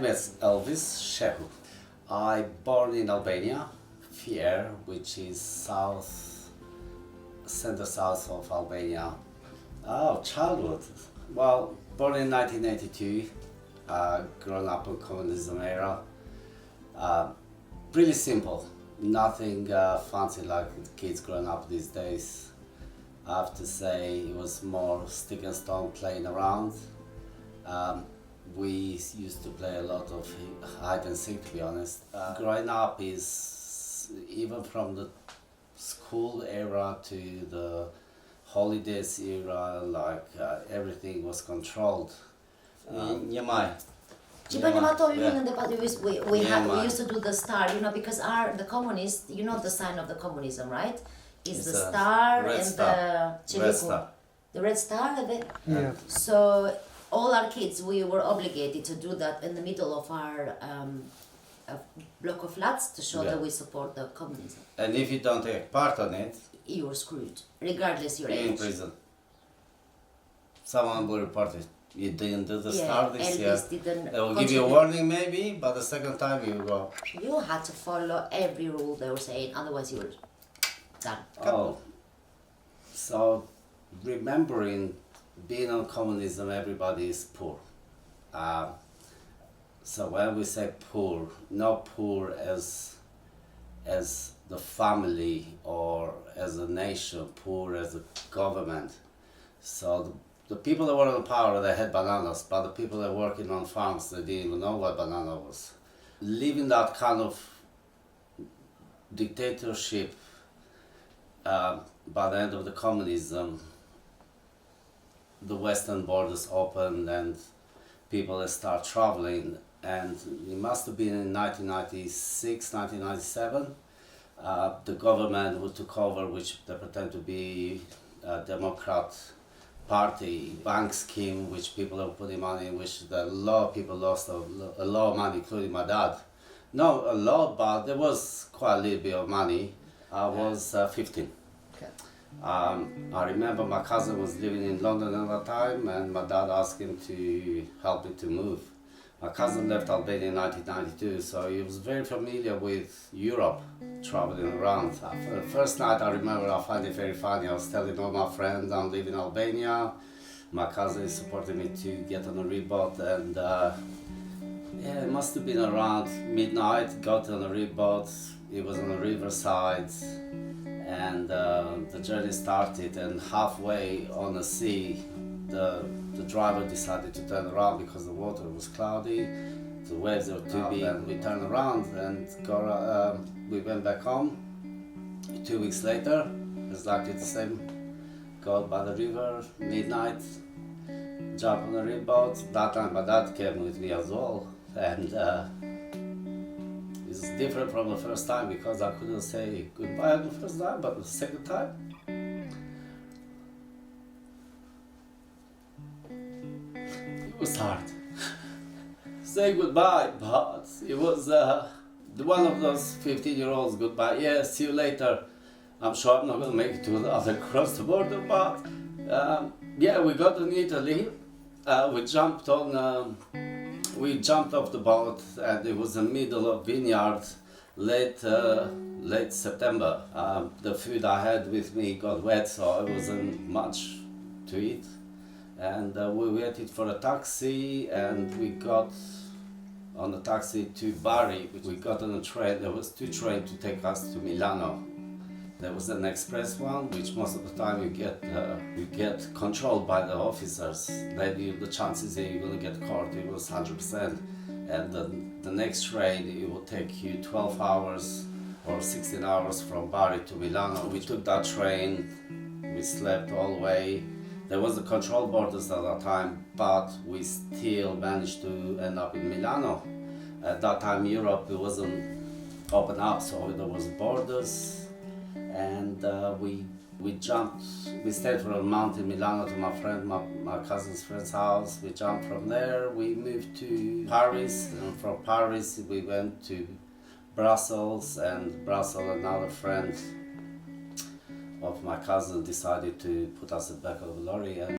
name is Elvis Shehu. I born in Albania, Fier, which is center south of Albania. Oh, childhood. Well, born in 1982, grown up in communism era. Pretty simple, nothing fancy like kids growing up these days. I have to say it was more stick and stone playing around. We used to play a lot of hide and seek, to be honest. Growing up is, even from the school era to the holidays era, like everything was controlled. Njëmaj. We used to do the star, because the communist, the sign of the communism, right? Is the star red and star. the Red star. The red star? Yeah. So all our kids, we were obligated to do that in the middle of our block of flats to show that we support the communism. And if you don't take part on it, You were screwed, regardless your you're in age. prison. Someone will report it. You didn't do the star this year. Elvis didn't They will give you a contribute. warning maybe, but the second time you go. You had to follow every rule they were saying, otherwise you were done. Oh, so remembering being on communism, everybody is poor. So when we say poor, not poor as the family or as a nation, poor as a government. So the people that were in power, they had bananas, but the people that were working on farms, they didn't even know what banana was. Living that kind of dictatorship by the end of the communism, the western borders opened and people start traveling, and it must have been in 1996, 1997, the government who took over, which they pretend to be a Democrat party, bank scheme, which people are putting money in, which a lot of people lost a lot of money, including my dad. Not a lot, but there was quite a little bit of money. I was 15. Okay. I remember my cousin was living in London at that time, and my dad asked him to help me to move. My cousin left Albania in 1992, so he was very familiar with Europe, traveling around. For the first night, I remember, I find it very funny. I was telling all my friends I'm leaving Albania. My cousin is supporting me to get on a reboat, and yeah, it must have been around midnight. Got on a reboat. It was on the riverside, and the journey started. And halfway on the sea, the driver decided to turn around because the water was cloudy, the waves were too big, and we turned around and we went back home. 2 weeks later, exactly the same, got by the river, midnight, jump on the reboat. That time my dad came with me as well, and it's different from the first time because I couldn't say goodbye the first time, but the second time, it was hard. Say goodbye, but it was one of those 15-year-olds goodbye. Yeah, see you later. I'm sure I'm not going to make it to the other across the border, but yeah, we got in Italy. We jumped off the boat, and it was the middle of vineyard, late September. The food I had with me got wet, so it wasn't much to eat. And we waited for a taxi, and we got on the taxi to Bari. We got on a train. There was 2 trains to take us to Milano. There was an express one, which most of the time you get controlled by the officers. The chances that you're going to get caught, it was 100%. And the next train, it will take you 12 hours or 16 hours from Bari to Milano. We took that train, we slept all the way. There was the control borders at that time, but we still managed to end up in Milano. At that time, Europe, it wasn't open up, so there was borders. And we jumped. We stayed for a month in Milano to my cousin's friend's house. We jumped from there. We moved to Paris, and from Paris we went to Brussels. And Brussels, another friend of my cousin decided to put us in the back of the lorry. And